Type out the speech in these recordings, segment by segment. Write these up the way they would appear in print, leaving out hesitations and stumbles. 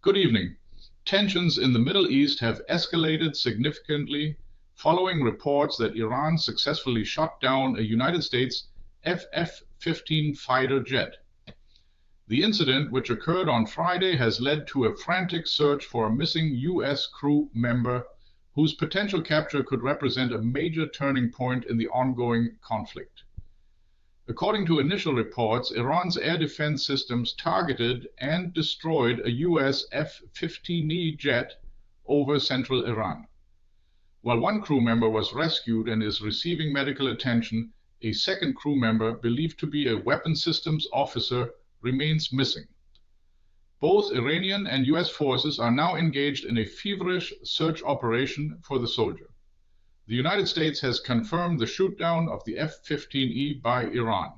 Good evening. Tensions in the Middle East have escalated significantly following reports that Iran successfully shot down a United States F-15 fighter jet. The incident, which occurred on Friday, has led to a frantic search for a missing U.S. crew member whose potential capture could represent a major turning point in the ongoing conflict. According to initial reports, Iran's air defense systems targeted and destroyed a U.S. F-15E jet over central Iran. While one crew member was rescued and is receiving medical attention, a second crew member, believed to be a weapons systems officer, remains missing. Both Iranian and U.S. forces are now engaged in a feverish search operation for the soldier. The United States has confirmed the shootdown of the F-15E by Iran.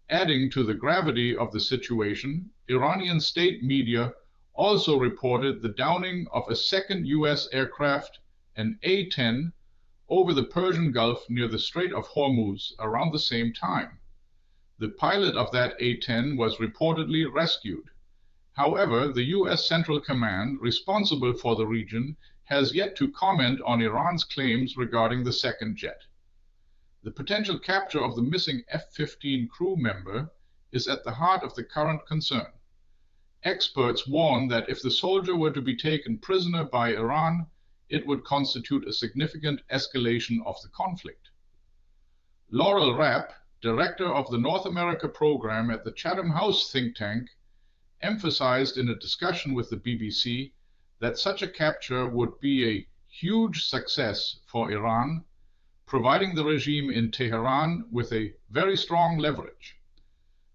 Adding to the gravity of the situation, Iranian state media also reported the downing of a second U.S. aircraft, an A-10, over the Persian Gulf near the Strait of Hormuz around the same time. The pilot of that A-10 was reportedly rescued. However, the U.S. Central Command, responsible for the region, has yet to comment on Iran's claims regarding the second jet. The potential capture of the missing F-15 crew member is at the heart of the current concern. Experts warn that if the soldier were to be taken prisoner by Iran, it would constitute a significant escalation of the conflict. Laurel Rapp, director of the North America program at the Chatham House think tank, emphasized in a discussion with the BBC that such a capture would be a huge success for Iran, providing the regime in Teheran with a very strong leverage.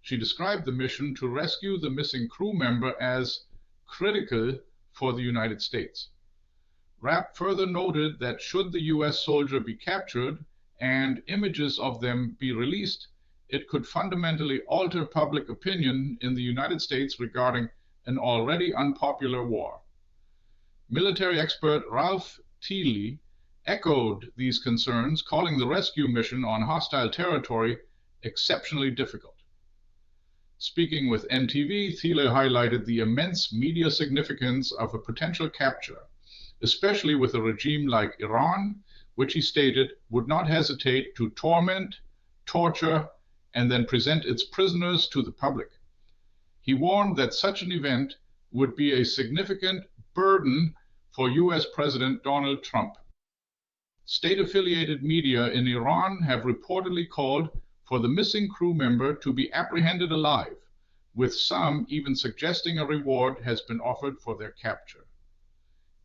She described the mission to rescue the missing crew member as critical for the United States. Rapp further noted that should the U.S. soldier be captured and images of them be released, it could fundamentally alter public opinion in the United States regarding an already unpopular war. Military expert Ralph Thiele echoed these concerns, calling the rescue mission on hostile territory exceptionally difficult. Speaking with NTV, Thiele highlighted the immense media significance of a potential capture, especially with a regime like Iran, which he stated would not hesitate to torment, torture, and then present its prisoners to the public. He warned that such an event would be a significant burden for U.S. President Donald Trump. State-affiliated media in Iran have reportedly called for the missing crew member to be apprehended alive, with some even suggesting a reward has been offered for their capture.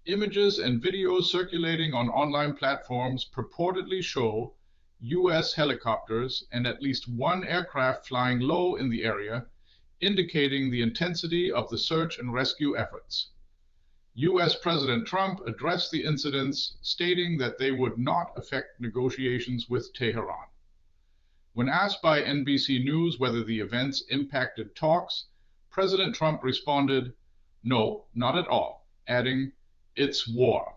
Images and videos circulating on online platforms purportedly show U.S. helicopters and at least one aircraft flying low in the area, indicating the intensity of the search and rescue efforts. U.S. President Trump addressed the incidents, stating that they would not affect negotiations with Tehran. When asked by NBC News whether the events impacted talks, President Trump responded, "No, not at all," adding, "It's war."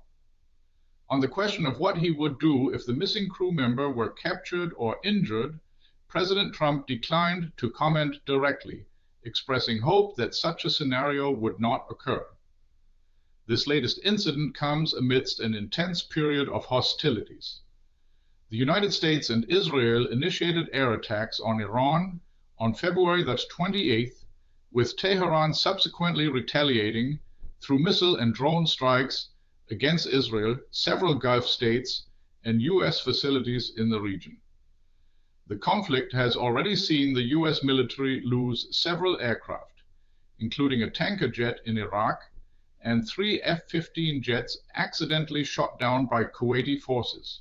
On the question of what he would do if the missing crew member were captured or injured, President Trump declined to comment directly, expressing hope that such a scenario would not occur. This latest incident comes amidst an intense period of hostilities. The United States and Israel initiated air attacks on Iran on February 28th, with Tehran subsequently retaliating through missile and drone strikes against Israel, several Gulf states, and U.S. facilities in the region. The conflict has already seen the U.S. military lose several aircraft, including a tanker jet in Iraq and 3 F-15 jets accidentally shot down by Kuwaiti forces.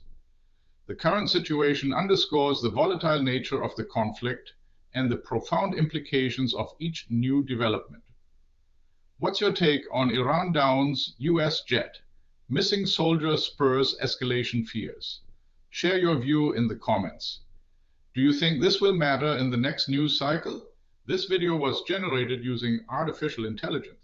The current situation underscores the volatile nature of the conflict and the profound implications of each new development. What's your take on Iran downs U.S. jet? Missing Soldier Spurs Escalation Fears? Share your view in the comments. Do you think this will matter in the next news cycle? This video was generated using artificial intelligence.